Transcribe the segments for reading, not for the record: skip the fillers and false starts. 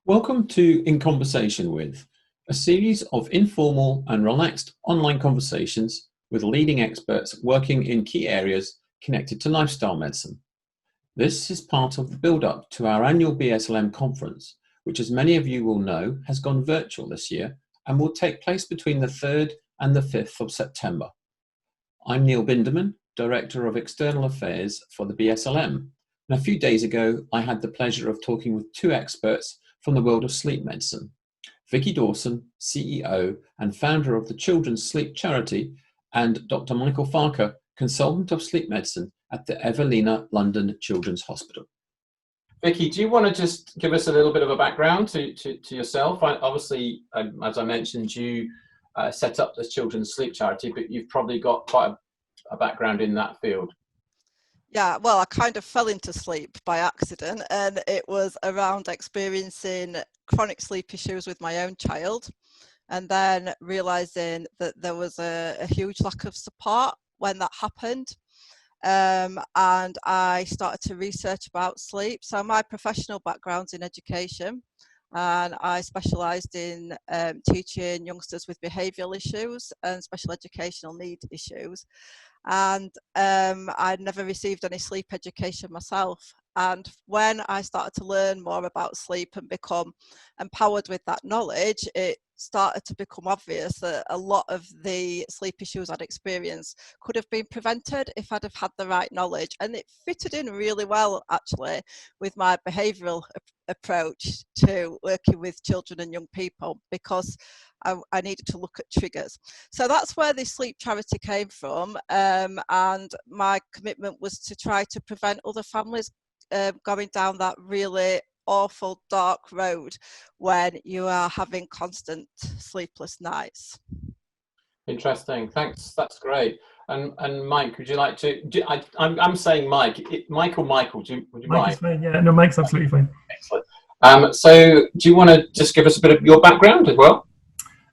Welcome to In Conversation with, a series of informal and relaxed online conversations with leading experts working in key areas connected to lifestyle medicine. This is part of the build-up to our annual BSLM conference, which, as many of you will know, has gone virtual this year and will take place between the 3rd and the 5th of September. I'm Neil Bindemann, Director of External Affairs for the BSLM, and a few days ago I had the pleasure of talking with two experts from the world of sleep medicine, Vicki Dawson, CEO and founder of the Children's Sleep Charity, and Dr. Michael Farquhar, consultant of sleep medicine at the Evelina London Children's Hospital. Vicki, do you want to just give us a little bit of a background to yourself? Obviously, as I mentioned, you set up the Children's Sleep Charity, but you've probably got quite a background in that field. Yeah, well, I kind of fell into sleep by accident, and it was around experiencing chronic sleep issues with my own child, and then realizing that there was a huge lack of support when that happened. And I started to research about sleep. So my professional background's in education, and I specialised in teaching youngsters with behavioural issues and special educational need issues. And I'd never received any sleep education myself. And when I started to learn more about sleep and become empowered with that knowledge, it started to become obvious that a lot of the sleep issues I'd experienced could have been prevented if I'd have had the right knowledge. And it fitted in really well, actually, with my behavioural approach to working with children and young people, because I needed to look at triggers. So that's where the sleep charity came from, and my commitment was to try to prevent other families going down that really awful dark road when you are having constant sleepless nights. Interesting, thanks, that's great. And Mike, would you like to, I'm saying Mike, Michael, would you Mike mind? is fine, yeah, no, Mike's absolutely fine. Excellent. So do you want to just give us a bit of your background as well?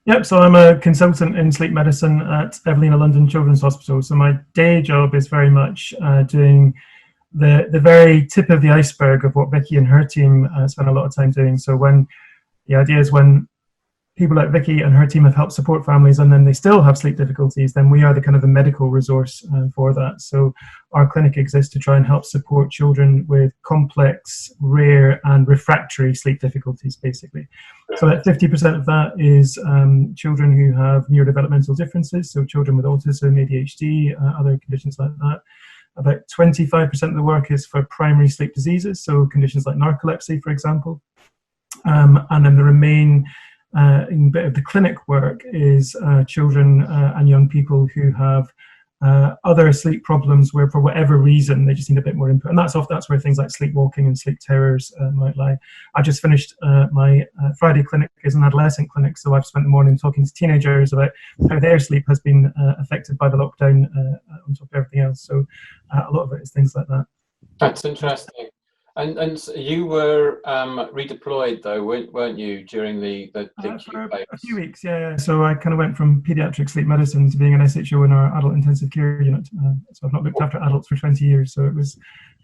Yep, so I'm a consultant in sleep medicine at Evelina London Children's Hospital. So my day job is very much doing the very tip of the iceberg of what Vicki and her team spend a lot of time doing. So when the idea is when people like Vicki and her team have helped support families and then they still have sleep difficulties, then we are the kind of the medical resource for that. So our clinic exists to try and help support children with complex, rare and refractory sleep difficulties, basically. So that 50% of that is children who have neurodevelopmental differences, so children with autism, ADHD, other conditions like that. About 25% of the work is for primary sleep diseases, so conditions like narcolepsy, for example. And then the remaining bit of the clinic work is children and young people who have other sleep problems where, for whatever reason, they just need a bit more input. And that's where things like sleepwalking and sleep terrors might lie. I just finished my Friday clinic as an adolescent clinic, so I've spent the morning talking to teenagers about how their sleep has been affected by the lockdown on top of everything else. So a lot of it is things like that. That's interesting. And you were redeployed though, weren't you, during the for a few weeks, yeah. So I kind of went from paediatric sleep medicine to being an SHO in our adult intensive care unit. So I've not looked after adults for 20 years, so it was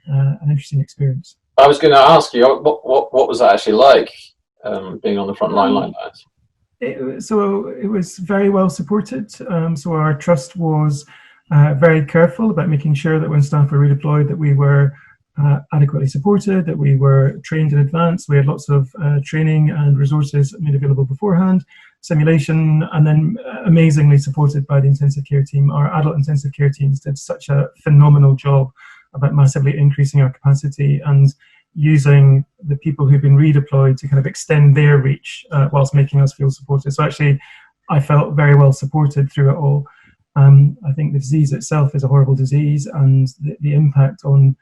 an interesting experience. I was going to ask you, what was that actually like, being on the front line like that? So it was very well supported. So our trust was very careful about making sure that when staff were redeployed that we were adequately supported, that we were trained in advance. We had lots of training and resources made available beforehand, simulation, and then amazingly supported by the intensive care team. Our adult intensive care teams did such a phenomenal job about massively increasing our capacity and using the people who've been redeployed to kind of extend their reach whilst making us feel supported. So actually, I felt very well supported through it all. I think the disease itself is a horrible disease, and the impact on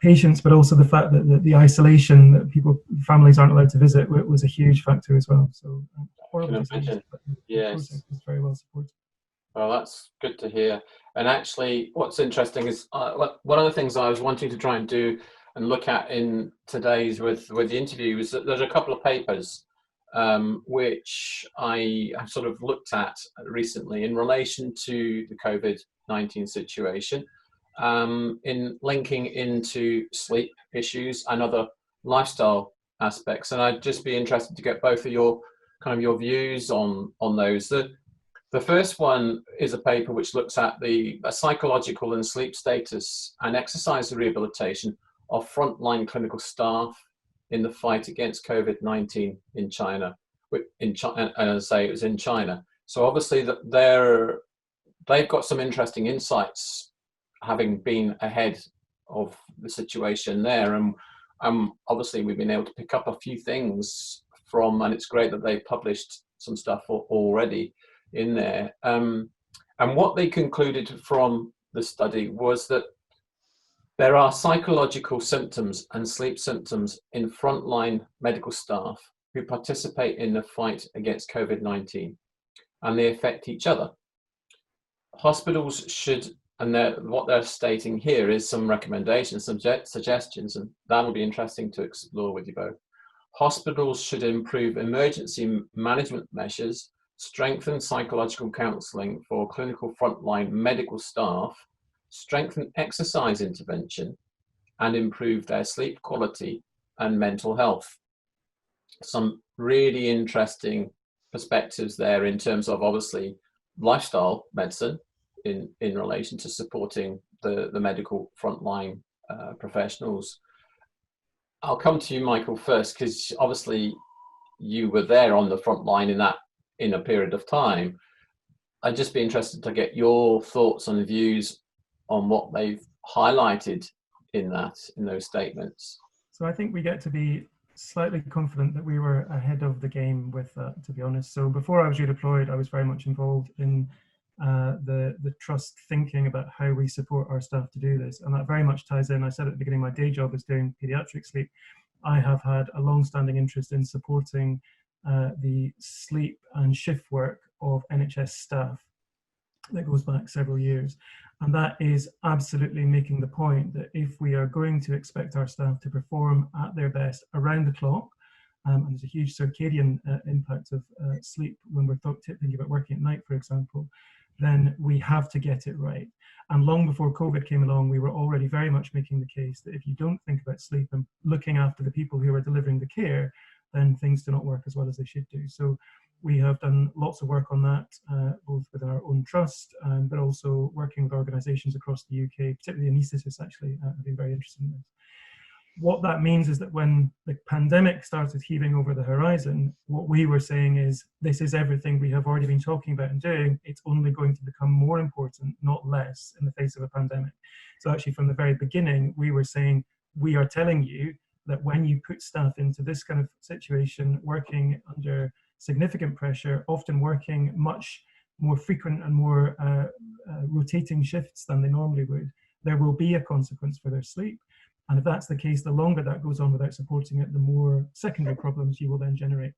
patients, but also the fact that the isolation that families aren't allowed to visit was a huge factor as well. So horrible disease, but the process was very well supported. Well, that's good to hear. And actually, what's interesting is one of the things I was wanting to try and do and look at in today's with the interview is that there's a couple of papers which I have sort of looked at recently in relation to the COVID-19 situation. In linking into sleep issues and other lifestyle aspects, and I'd just be interested to get both of your your views on those. The first one is a paper which looks at the psychological and sleep status and exercise rehabilitation of frontline clinical staff in the fight against COVID-19 in China. And as I say, it was in China. So obviously they've got some interesting insights, having been ahead of the situation there. And obviously we've been able to pick up a few things from, and it's great that they published some stuff already in there. And what they concluded from the study was that there are psychological symptoms and sleep symptoms in frontline medical staff who participate in the fight against COVID-19, and they affect each other. Hospitals should, and what they're stating here is some recommendations, some suggestions, and that'll be interesting to explore with you both. Hospitals should improve emergency management measures, strengthen psychological counselling for clinical frontline medical staff, strengthen exercise intervention, and improve their sleep quality and mental health. Some really interesting perspectives there in terms of obviously lifestyle medicine in relation to supporting the medical frontline professionals. I'll come to you, Michael, first, because obviously you were there on the front line in a period of time. I'd just be interested to get your thoughts and views on what they've highlighted in those statements. So I think we get to be slightly confident that we were ahead of the game with that, to be honest. So before I was redeployed, I was very much involved in the trust thinking about how we support our staff to do this. And that very much ties in. I said at the beginning, my day job is doing paediatric sleep. I have had a long-standing interest in supporting the sleep and shift work of NHS staff that goes back several years. And that is absolutely making the point that if we are going to expect our staff to perform at their best around the clock, and there's a huge circadian impact of sleep when we're thinking about working at night, for example, then we have to get it right. And long before COVID came along, we were already very much making the case that if you don't think about sleep and looking after the people who are delivering the care, then things do not work as well as they should do. So we have done lots of work on that, both within our own trust, but also working with organisations across the UK, particularly anaesthetists actually have been very interested in this. What that means is that when the pandemic started heaving over the horizon, what we were saying is, this is everything we have already been talking about and doing. It's only going to become more important, not less, in the face of a pandemic. So actually from the very beginning, we were saying, we are telling you that when you put staff into this kind of situation, working under significant pressure, often working much more frequent and more rotating shifts than they normally would, there will be a consequence for their sleep. And if that's the case, the longer that goes on without supporting it, the more secondary problems you will then generate.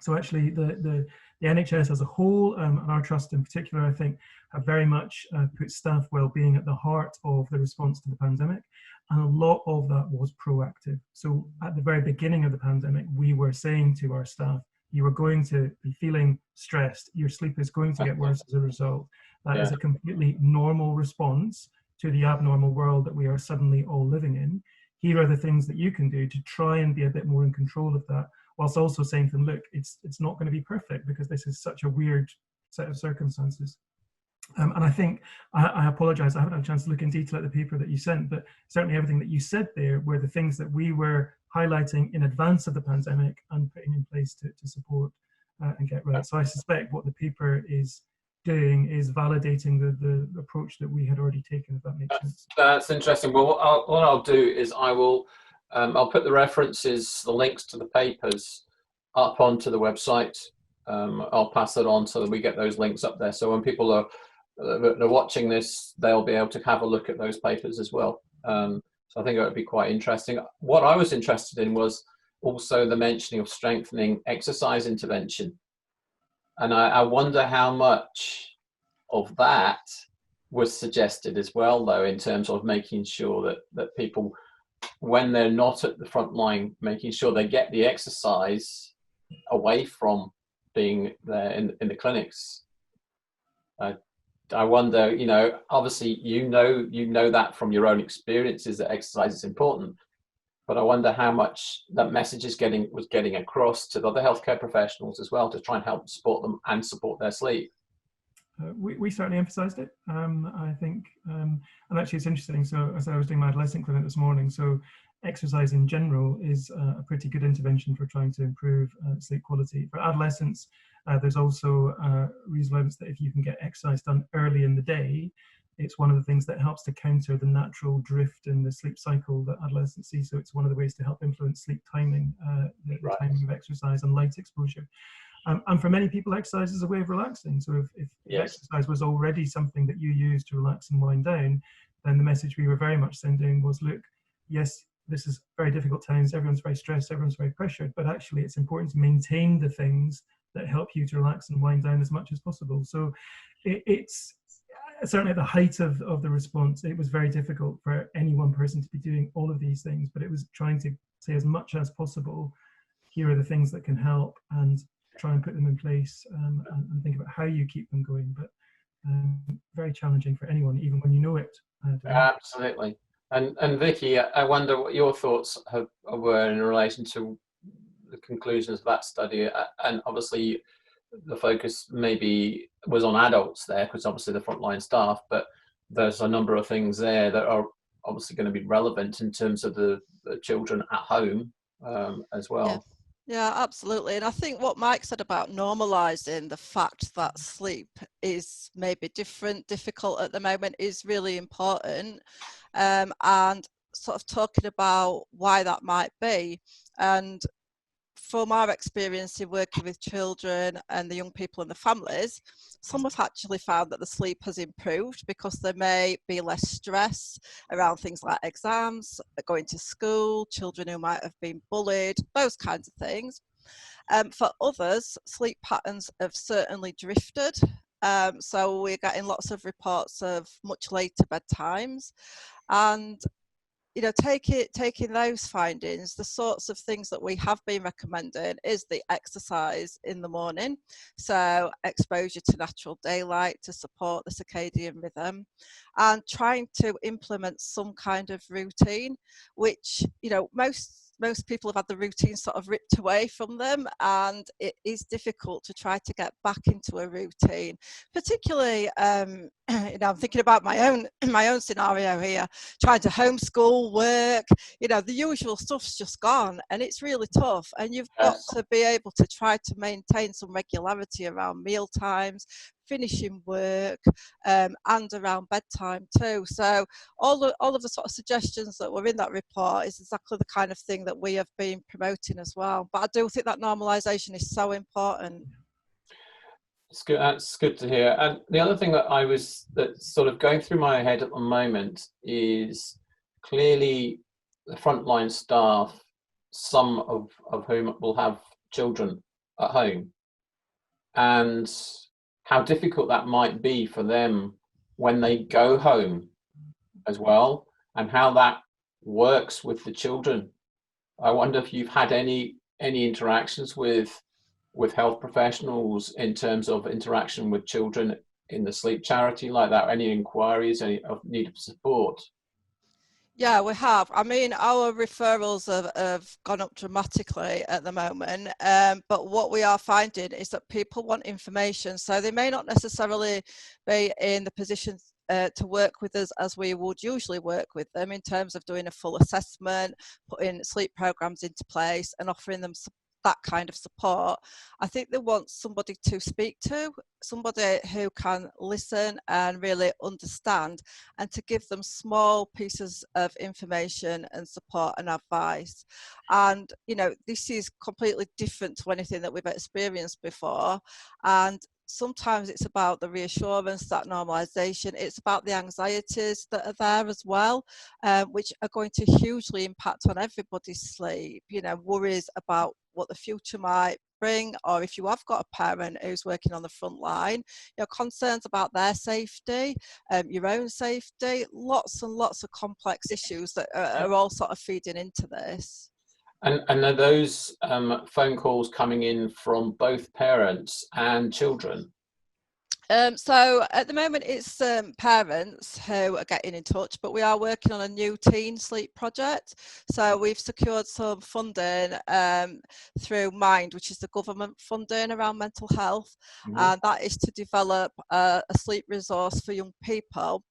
So actually the NHS as a whole, and our trust in particular, I think, have very much put staff well-being at the heart of the response to the pandemic. And a lot of that was proactive. So at the very beginning of the pandemic, we were saying to our staff, you are going to be feeling stressed. Your sleep is going to get worse as a result. That is a completely normal response to the abnormal world that we are suddenly all living in. Here are the things that you can do to try and be a bit more in control of that, whilst also saying to them, look, it's not going to be perfect because this is such a weird set of circumstances. And I think, I apologise, I haven't had a chance to look in detail at the paper that you sent, but certainly everything that you said there were the things that we were highlighting in advance of the pandemic and putting in place to support and get right. So I suspect what the paper is doing is validating the approach that we had already taken, if that makes sense. That's interesting. Well, what I'll do is I'll put the references, the links to the papers up onto the website. I'll pass it on so that we get those links up there. So when people are watching this, they'll be able to have a look at those papers as well. So I think it would be quite interesting. What I was interested in was also the mentioning of strengthening exercise intervention. And I wonder how much of that was suggested as well, though, in terms of making sure that people, when they're not at the front line, making sure they get the exercise away from being there in the clinics. I wonder, obviously, you know that from your own experiences that exercise is important. but I wonder how much that message was getting across to the other healthcare professionals as well, to try and help support them and support their sleep. We certainly emphasised it, I think, and actually it's interesting. So as I was doing my adolescent clinic this morning, so exercise in general is a pretty good intervention for trying to improve sleep quality. For adolescents, there's also reasonable evidence that if you can get exercise done early in the day, it's one of the things that helps to counter the natural drift in the sleep cycle that adolescents see. So it's one of the ways to help influence sleep timing, the timing of exercise and light exposure. And for many people, exercise is a way of relaxing. So if exercise was already something that you use to relax and wind down, then the message we were very much sending was, look, yes, this is very difficult times, everyone's very stressed, everyone's very pressured, but actually it's important to maintain the things that help you to relax and wind down as much as possible. So it's certainly at the height of the response, it was very difficult for any one person to be doing all of these things, but it was trying to say as much as possible, here are the things that can help, and try and put them in place, and think about how you keep them going. But very challenging for anyone, even when you know it. Absolutely. And Vicki, I wonder what your thoughts were in relation to the conclusions of that study. And obviously the focus maybe was on adults there, because obviously the frontline staff, but there's a number of things there that are obviously going to be relevant in terms of the children at home as well. Yeah. Yeah, absolutely. And I think what Mike said about normalizing the fact that sleep is maybe difficult at the moment is really important, and sort of talking about why that might be. And from our experience in working with children and the young people and the families, some have actually found that the sleep has improved because there may be less stress around things like exams, going to school, children who might have been bullied, those kinds of things. For others, sleep patterns have certainly drifted. So we're getting lots of reports of much later bedtimes. And taking those findings, the sorts of things that we have been recommending is the exercise in the morning. So exposure to natural daylight to support the circadian rhythm, and trying to implement some kind of routine, which, most people have had the routine sort of ripped away from them, and it is difficult to try to get back into a routine. Particularly, I'm thinking about my own scenario here, trying to homeschool, work, the usual stuff's just gone, and it's really tough. And you've got to be able to try to maintain some regularity around meal times, finishing work, and around bedtime too. So all of the sort of suggestions that were in that report is exactly the kind of thing that we have been promoting as well. But I do think that normalisation is so important. It's good. That's good to hear. And the other thing that's sort of going through my head at the moment is clearly the frontline staff, some of whom will have children at home, and how difficult that might be for them when they go home as well, and how that works with the children. I wonder if you've had any interactions with health professionals in terms of interaction with children in the sleep charity like that, any inquiries, any of need of support? Yeah, we have. I mean, our referrals have gone up dramatically at the moment, but what we are finding is that people want information, so they may not necessarily be in the position to work with us as we would usually work with them in terms of doing a full assessment, putting sleep programs into place and offering them that kind of support. I think they want somebody to speak to, somebody who can listen and really understand, and to give them small pieces of information and support and advice. And this is completely different to anything that we've experienced before, and sometimes it's about the reassurance, that normalization. It's about the anxieties that are there as well, which are going to hugely impact on everybody's sleep. Worries about what the future might bring, or if you have got a parent who's working on the front line, concerns about their safety, your own safety, lots and lots of complex issues that are all sort of feeding into this. And are those phone calls coming in from both parents and children? So at the moment it's parents who are getting in touch, but we are working on a new teen sleep project. So we've secured some funding through Mind, which is the government funding around mental health, and that is to develop a sleep resource for young people.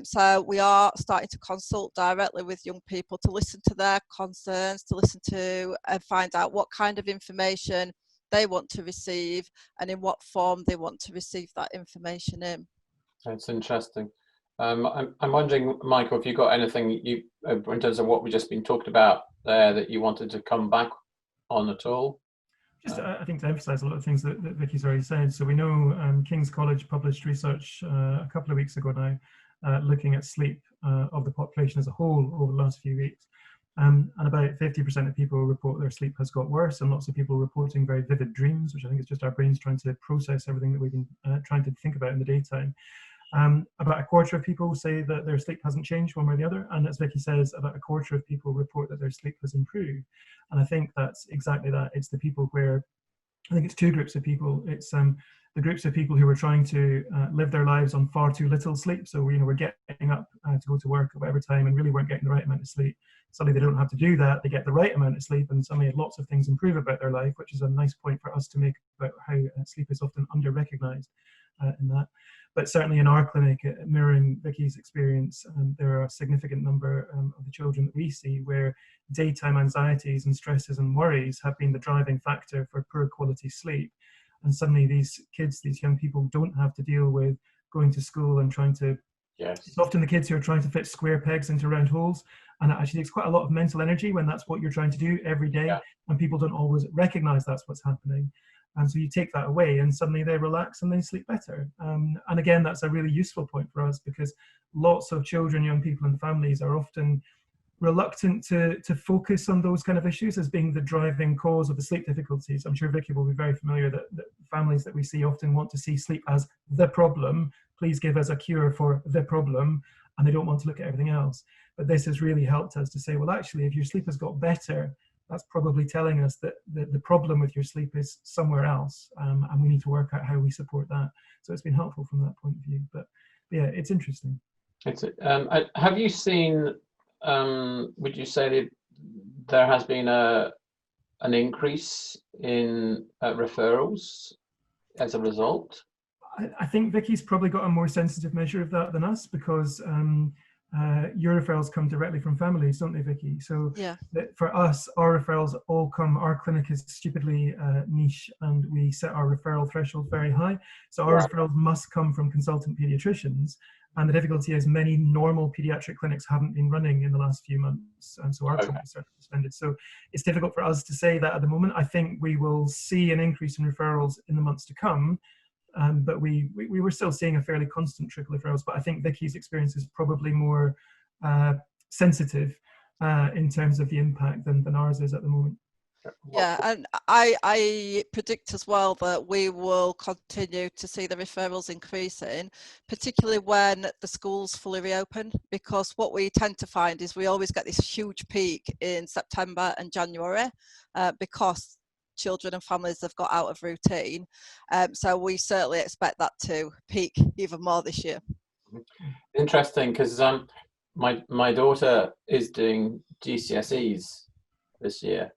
So we are starting to consult directly with young people to listen to their concerns, to listen to and find out what kind of information they want to receive and in what form they want to receive that information in. That's interesting. I'm wondering, Michael, if you've got anything you in terms of what we've just been talking about there that you wanted to come back on at all? Just, I think, to emphasise a lot of things that Vicky's already said. So we know King's College published research a couple of weeks ago now, looking at sleep of the population as a whole over the last few weeks. And about 50% of people report their sleep has got worse, and lots of people reporting very vivid dreams, which I think is just our brains trying to process everything that we've been trying to think about in the daytime. About a quarter of people say that their sleep hasn't changed one way or the other, and as Vicky says, about a quarter of people report that their sleep has improved. And I think that's exactly that. It's the people where, I think it's two groups of people. It's the groups of people who are trying to live their lives on far too little sleep. So we're getting up to go to work at whatever time and really weren't getting the right amount of sleep. Suddenly they don't have to do that. They get the right amount of sleep, and suddenly lots of things improve about their life, which is a nice point for us to make about how sleep is often under-recognized in that. But certainly in our clinic, mirroring Vicky's experience, there are a significant number of the children that we see where daytime anxieties and stresses and worries have been the driving factor for poor quality sleep. And suddenly these kids, these young people, don't have to deal with going to school and trying to, it's often the kids who are trying to fit square pegs into round holes. And it actually takes quite a lot of mental energy when that's what you're trying to do every day. And people don't always recognize that's what's happening. And so you take that away and suddenly they relax and they sleep better. And again, that's a really useful point for us, because lots of children, young people and families are often reluctant to focus on those kind of issues as being the driving cause of the sleep difficulties. I'm sure Vicky will be very familiar that families that we see often want to see sleep as the problem. Please give us a cure for the problem. And they don't want to look at everything else. But this has really helped us to say, well, actually, if your sleep has got better, that's probably telling us that the problem with your sleep is somewhere else. And we need to work out how we support that. So it's been helpful from that point of view. But yeah, it's interesting. Have you seen, would you say that there has been an increase in referrals as a result? I think Vicky's probably got a more sensitive measure of that than us, because your referrals come directly from families, don't they, Vicky? So for us, our referrals all come, our clinic is stupidly niche, and we set our referral threshold very high. So our referrals must come from consultant pediatricians. And the difficulty is many normal pediatric clinics haven't been running in the last few months. And so our clinic is certainly suspended. So it's difficult for us to say that at the moment. I think we will see an increase in referrals in the months to come. But we were still seeing a fairly constant trickle of referrals. But I think Vicky's experience is probably more sensitive in terms of the impact than ours is at the moment. Yeah, and I predict as well that we will continue to see the referrals increasing, particularly when the schools fully reopen, because what we tend to find is we always get this huge peak in September and January because children and families have got out of routine. So we certainly expect that to peak even more this year. Interesting, because my daughter is doing GCSEs this year.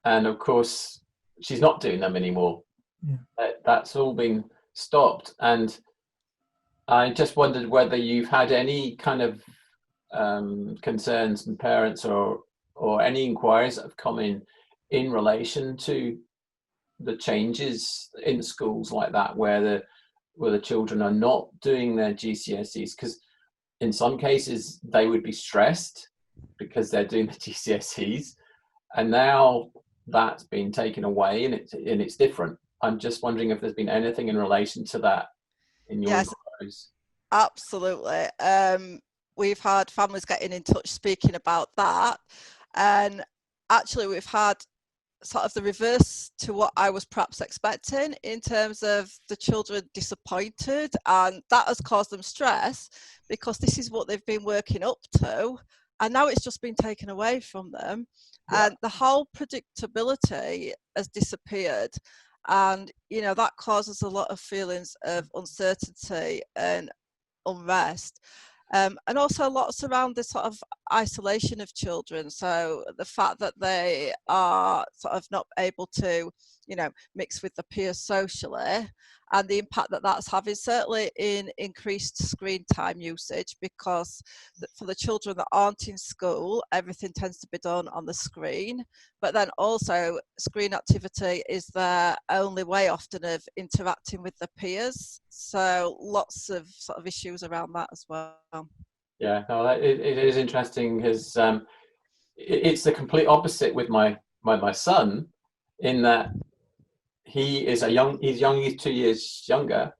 And of course, she's not doing them anymore. That's all been stopped. And I just wondered whether you've had any kind of concerns from parents or any inquiries that have come in relation to the changes in schools like that, where the children are not doing their GCSEs, because in some cases they would be stressed because they're doing the GCSEs, and now that's been taken away and it's different. I'm just wondering if there's been anything in relation to that in your inquiries. Absolutely. We've had families getting in touch speaking about that, and actually we've had sort of the reverse to what I was perhaps expecting, in terms of the children disappointed, and that has caused them stress because this is what they've been working up to, and now it's just been taken away from them. And the whole predictability has disappeared. And, you know, that causes a lot of feelings of uncertainty and unrest. And also lots around this sort of isolation of children. So the fact that they are sort of not able to, you know, mix with the peers socially, and the impact that that's having, certainly in increased screen time usage, because for the children that aren't in school, everything tends to be done on the screen. But then also screen activity is their only way often of interacting with the peers. So lots of sort of issues around that as well. Yeah, no, it is interesting because it's the complete opposite with my son, in that he's 2 years younger,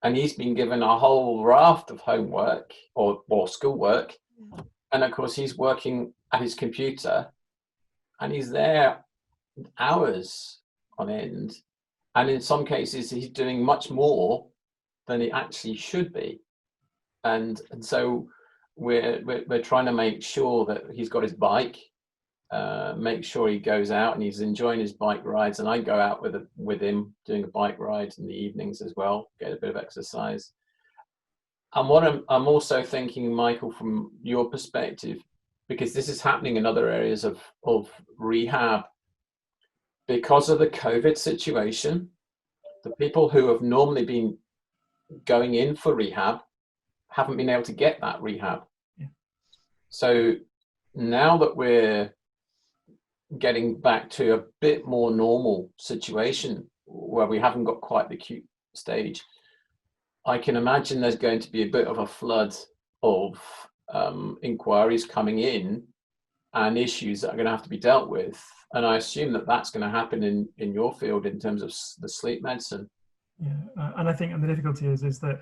and he's been given a whole raft of homework or schoolwork, and of course he's working at his computer, and he's there hours on end, and in some cases he's doing much more than he actually should be, and so we're trying to make sure that he's got his bike, make sure he goes out and he's enjoying his bike rides, and I go out with him doing a bike ride in the evenings as well, get a bit of exercise. And what I'm also thinking, Michael, from your perspective, because this is happening in other areas of rehab, because of the COVID situation, the people who have normally been going in for rehab haven't been able to get that rehab. Yeah. So now that we're getting back to a bit more normal situation where we haven't got quite the acute stage, I can imagine there's going to be a bit of a flood of inquiries coming in and issues that are going to have to be dealt with. And I assume that that's going to happen in your field in terms of the sleep medicine. Yeah, and I think the difficulty is that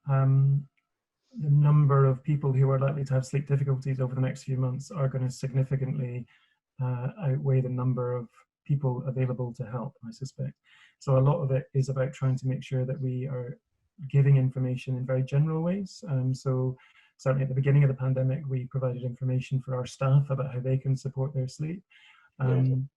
the number of people who are likely to have sleep difficulties over the next few months are going to significantly outweigh the number of people available to help, I suspect. So a lot of it is about trying to make sure that we are giving information in very general ways. So certainly at the beginning of the pandemic, we provided information for our staff about how they can support their sleep.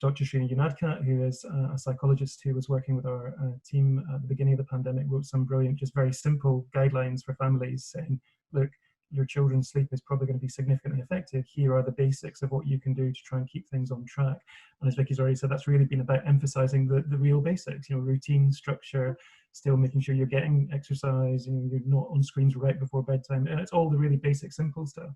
Dr. Srini Yunadkat, who is a psychologist who was working with our team at the beginning of the pandemic, wrote some brilliant, just very simple guidelines for families saying, look, your children's sleep is probably going to be significantly affected. Here are the basics of what you can do to try and keep things on track. And as Vicki's already said, that's really been about emphasizing the real basics, routine, structure, still making sure you're getting exercise, you're not on screens right before bedtime. And it's all the really basic, simple stuff.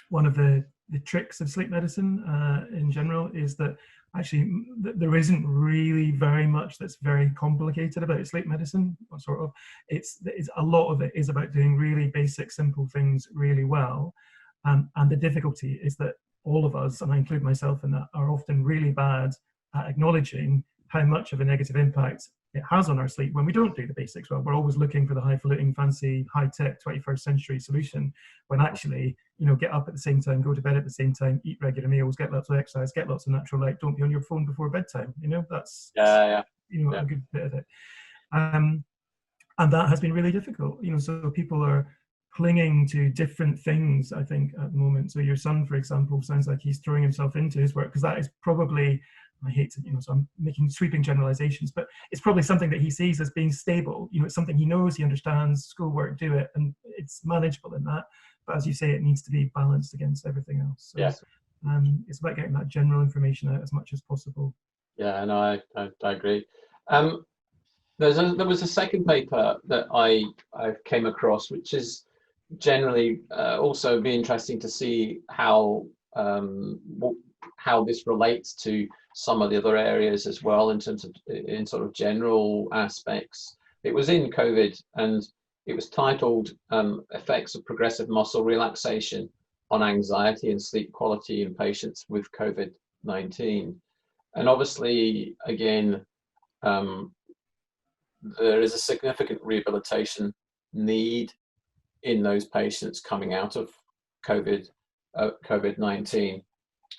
One of the tricks of sleep medicine in general is that actually there isn't really very much that's very complicated about sleep medicine, sort of. It's a lot of it is about doing really basic, simple things really well. And the difficulty is that all of us, and I include myself in that, are often really bad at acknowledging how much of a negative impact it has on our sleep when we don't do the basics well. We're always looking for the highfalutin, fancy, high-tech 21st century solution, when actually, get up at the same time, go to bed at the same time, eat regular meals, get lots of exercise, get lots of natural light, don't be on your phone before bedtime. That's a good bit of it. And that has been really difficult. So people are clinging to different things, I think, at the moment. So your son, for example, sounds like he's throwing himself into his work, because that is probably, I hate to, so I'm making sweeping generalizations, but it's probably something that he sees as being stable. It's something he knows, he understands, schoolwork, do it, and it's manageable in that. But as you say, it needs to be balanced against everything else. So, it's about getting that general information out as much as possible. Yeah, no, I agree. There was a second paper that I came across, which is generally also be interesting to see how this relates to some of the other areas as well, in terms of in sort of general aspects. It was in COVID, and it was titled Effects of Progressive Muscle Relaxation on Anxiety and Sleep Quality in Patients with COVID-19. And obviously, again, there is a significant rehabilitation need in those patients coming out of COVID-19.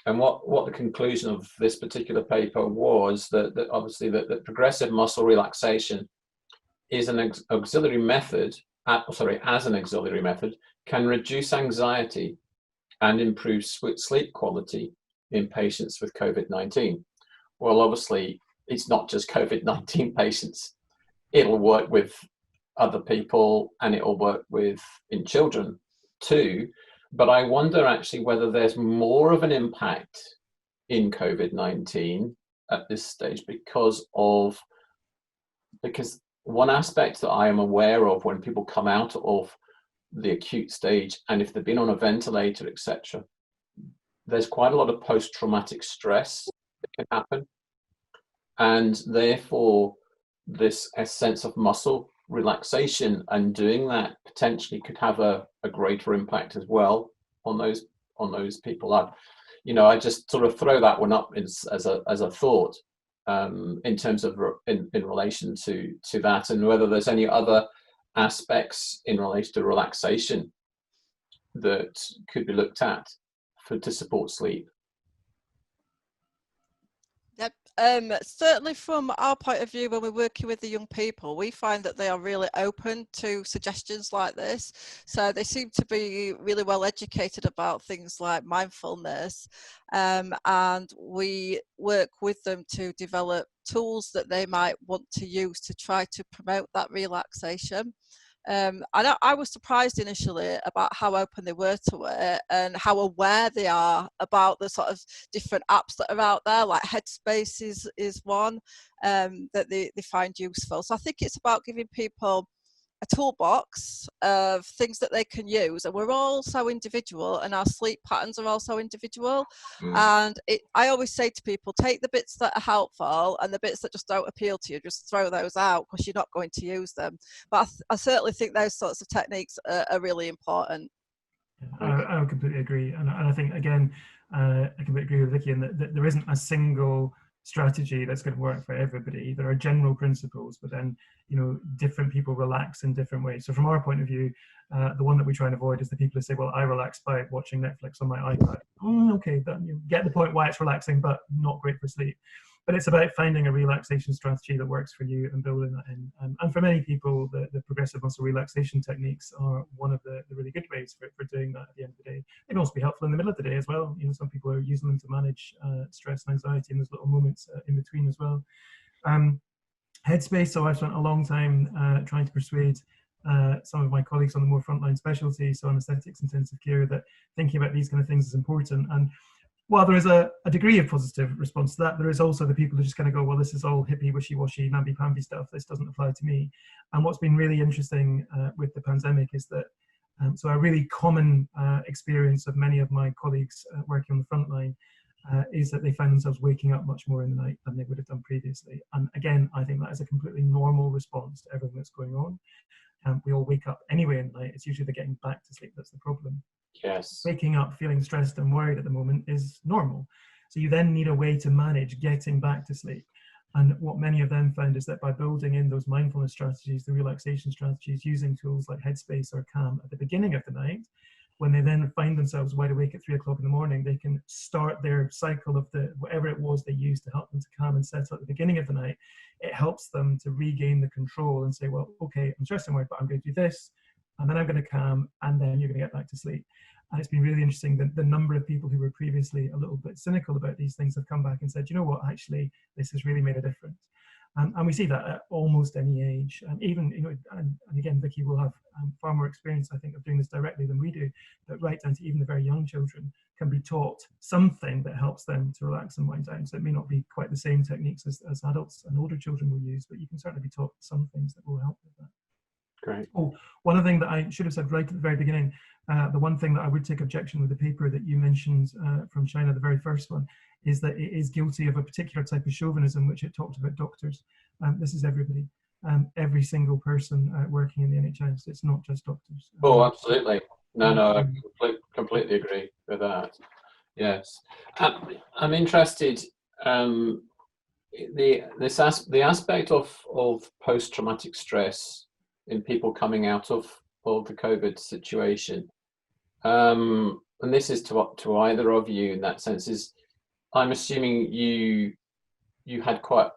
And what the conclusion of this particular paper was that obviously that progressive muscle relaxation is an auxiliary method, as an auxiliary method, can reduce anxiety and improve sleep quality in patients with COVID-19. Well, obviously, it's not just COVID-19 patients. It'll work with other people, and it'll work in children too. But I wonder actually whether there's more of an impact in COVID-19 at this stage because one aspect that I am aware of when people come out of the acute stage, and if they've been on a ventilator, etc., there's quite a lot of post-traumatic stress that can happen, and therefore a sense of muscle relaxation and doing that potentially could have a greater impact as well on those people. I just sort of throw that one up as a thought in terms of in relation to that, and whether there's any other aspects in relation to relaxation that could be looked at to support sleep. Yep. Certainly from our point of view, when we're working with the young people, we find that they are really open to suggestions like this. So they seem to be really well educated about things like mindfulness, and we work with them to develop tools that they might want to use to try to promote that relaxation. I was surprised initially about how open they were to it and how aware they are about the sort of different apps that are out there, like Headspace is one that they find useful. So I think it's about giving people a toolbox of things that they can use, and we're all so individual, and our sleep patterns are also individual. And I always say to people, take the bits that are helpful, and the bits that just don't appeal to you, just throw those out, because you're not going to use them. But I certainly think those sorts of techniques are really important. I would completely agree, and I think again, I completely agree with Vicki in that there isn't a single strategy that's going to work for everybody. There are general principles, but then different people relax in different ways. So from our point of view, the one that we try and avoid is the people who say, well, I relax by watching Netflix on my iPad. Okay, you get the point why it's relaxing, but not great for sleep. But it's about finding a relaxation strategy that works for you and building that in. And for many people, the progressive muscle relaxation techniques are one of the really good ways for doing that at the end of the day. They can also be helpful in the middle of the day as well. Some people are using them to manage stress and anxiety in those little moments in between as well. Headspace, so I've spent a long time trying to persuade some of my colleagues on the more frontline specialty, so anesthetics, intensive care, that thinking about these kind of things is important. And while there is a degree of positive response to that, there is also the people who just kind of go, well, this is all hippie, wishy-washy, namby-pamby stuff. This doesn't apply to me. And what's been really interesting with the pandemic is that, so a really common experience of many of my colleagues working on the front line is that they find themselves waking up much more in the night than they would have done previously. And again, I think that is a completely normal response to everything that's going on. We all wake up anyway in the night. It's usually the getting back to sleep that's the problem. Yes. Waking up feeling stressed and worried at the moment is normal. So you then need a way to manage getting back to sleep. And what many of them found is that by building in those mindfulness strategies, the relaxation strategies, using tools like Headspace or Calm at the beginning of the night, when they then find themselves wide awake at 3 o'clock in the morning, they can start their cycle of whatever it was they used to help them to calm and settle at the beginning of the night. It helps them to regain the control and say, well, okay, I'm stressed and worried, but I'm going to do this, and then I'm going to calm, and then you're going to get back to sleep. And it's been really interesting that the number of people who were previously a little bit cynical about these things have come back and said, you know what, actually, this has really made a difference. And we see that at almost any age. And even, and again, Vicki will have far more experience, I think, of doing this directly than we do, but right down to even the very young children can be taught something that helps them to relax and wind down. So it may not be quite the same techniques as adults and older children will use, but you can certainly be taught some things that will help with that. Great. Oh, one other thing that I should have said right at the very beginning, the one thing that I would take objection with the paper that you mentioned from China, the very first one, is that it is guilty of a particular type of chauvinism, which it talked about doctors. This is everybody, every single person working in the NHS. It's not just doctors. Oh, absolutely. No, I completely agree with that. Yes. I'm interested, the aspect of post-traumatic stress in people coming out of the COVID situation. And this is to either of you in that sense, is I'm assuming you had quite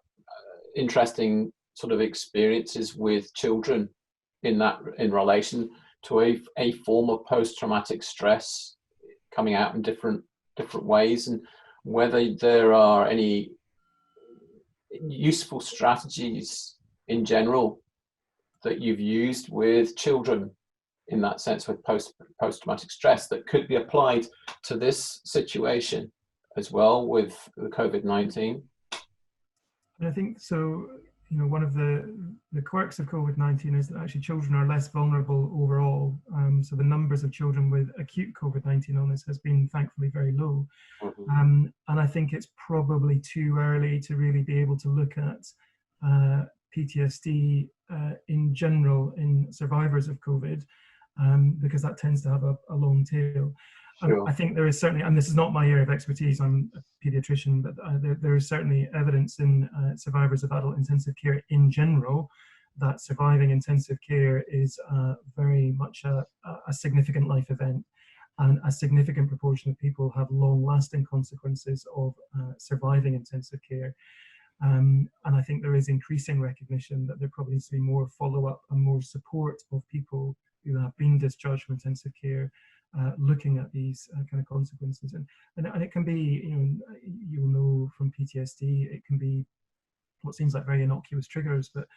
interesting sort of experiences with children in relation to a form of post-traumatic stress coming out in different ways, and whether there are any useful strategies in general that you've used with children in that sense with post-traumatic stress that could be applied to this situation as well with the COVID-19? And I think so. One of the quirks of COVID-19 is that actually children are less vulnerable overall. So the numbers of children with acute COVID-19 illness has been thankfully very low. Mm-hmm. And I think it's probably too early to really be able to look at PTSD in general in survivors of COVID, because that tends to have a long tail. Sure. I think there is certainly, and this is not my area of expertise, I'm a pediatrician, but there is certainly evidence in survivors of adult intensive care in general that surviving intensive care is very much a significant life event, and a significant proportion of people have long-lasting consequences of surviving intensive care. And I think there is increasing recognition that there probably needs to be more follow-up and more support of people who have been discharged from intensive care, looking at these kind of consequences. And it can be, you'll know from PTSD, it can be what seems like very innocuous triggers, but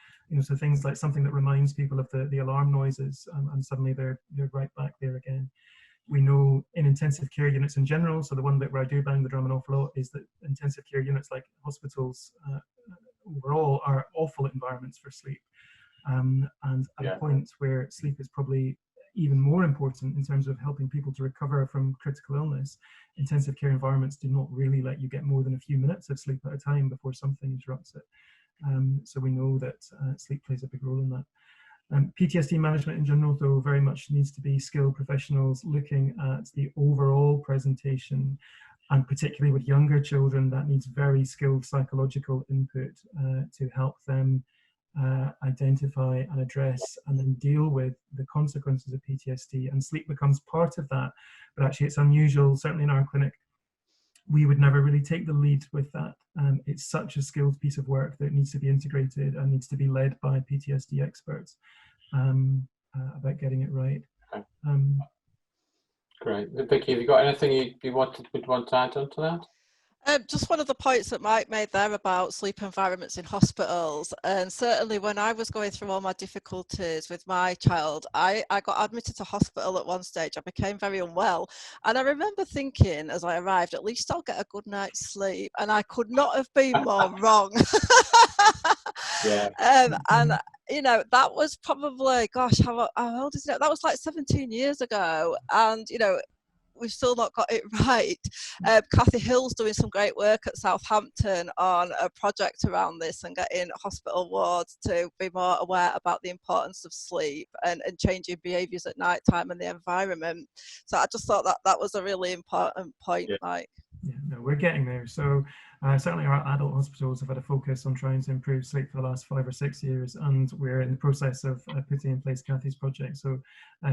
so things like something that reminds people of the alarm noises, and suddenly they're right back there again. We know in intensive care units in general, so the one bit where I do bang the drum an awful lot is that intensive care units like hospitals overall are awful environments for sleep. And at a point where sleep is probably even more important in terms of helping people to recover from critical illness, intensive care environments do not really let you get more than a few minutes of sleep at a time before something interrupts it. So we know that sleep plays a big role in that. PTSD management in general, though, very much needs to be skilled professionals looking at the overall presentation, and particularly with younger children, that needs very skilled psychological input to help them identify and address and then deal with the consequences of PTSD. And sleep becomes part of that, but actually it's unusual, certainly in our clinic, we would never really take the lead with that. It's such a skilled piece of work that needs to be integrated and needs to be led by PTSD experts about getting it right. Okay. Great. Vicki, have you got anything you want to add on to that? Just one of the points that Mike made there about sleep environments in hospitals, and certainly when I was going through all my difficulties with my child, I got admitted to hospital at one stage. I became very unwell, and I remember thinking as I arrived, at least I'll get a good night's sleep, and I could not have been more wrong. Yeah. And that was probably, gosh, how old is it? That was like 17 years ago, and we've still not got it right. Kathy Hill's doing some great work at Southampton on a project around this and getting hospital wards to be more aware about the importance of sleep and changing behaviours at night time and the environment. So I just thought that was a really important point, Mike. Yeah, no, we're getting there. So certainly our adult hospitals have had a focus on trying to improve sleep for the last 5 or 6 years, and we're in the process of putting in place Kathy's project. So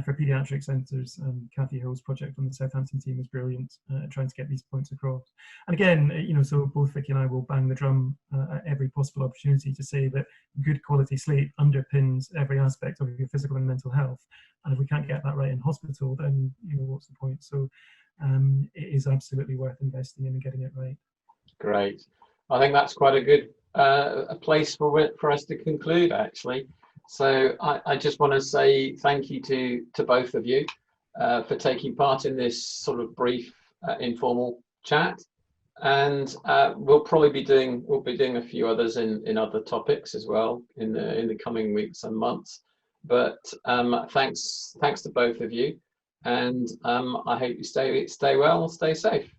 for paediatric centres, Kathy Hill's project on the Southampton team is brilliant, trying to get these points across. And again, so both Vicki and I will bang the drum at every possible opportunity to say that good quality sleep underpins every aspect of your physical and mental health. And if we can't get that right in hospital, then what's the point? So it is absolutely worth investing in and getting it right. Great. I think that's quite a good a place for us to conclude, actually. So I just want to say thank you to both of you for taking part in this sort of brief informal chat, and we'll be doing a few others in other topics as well in the coming weeks and months. But thanks to both of you, and I hope you stay well, stay safe.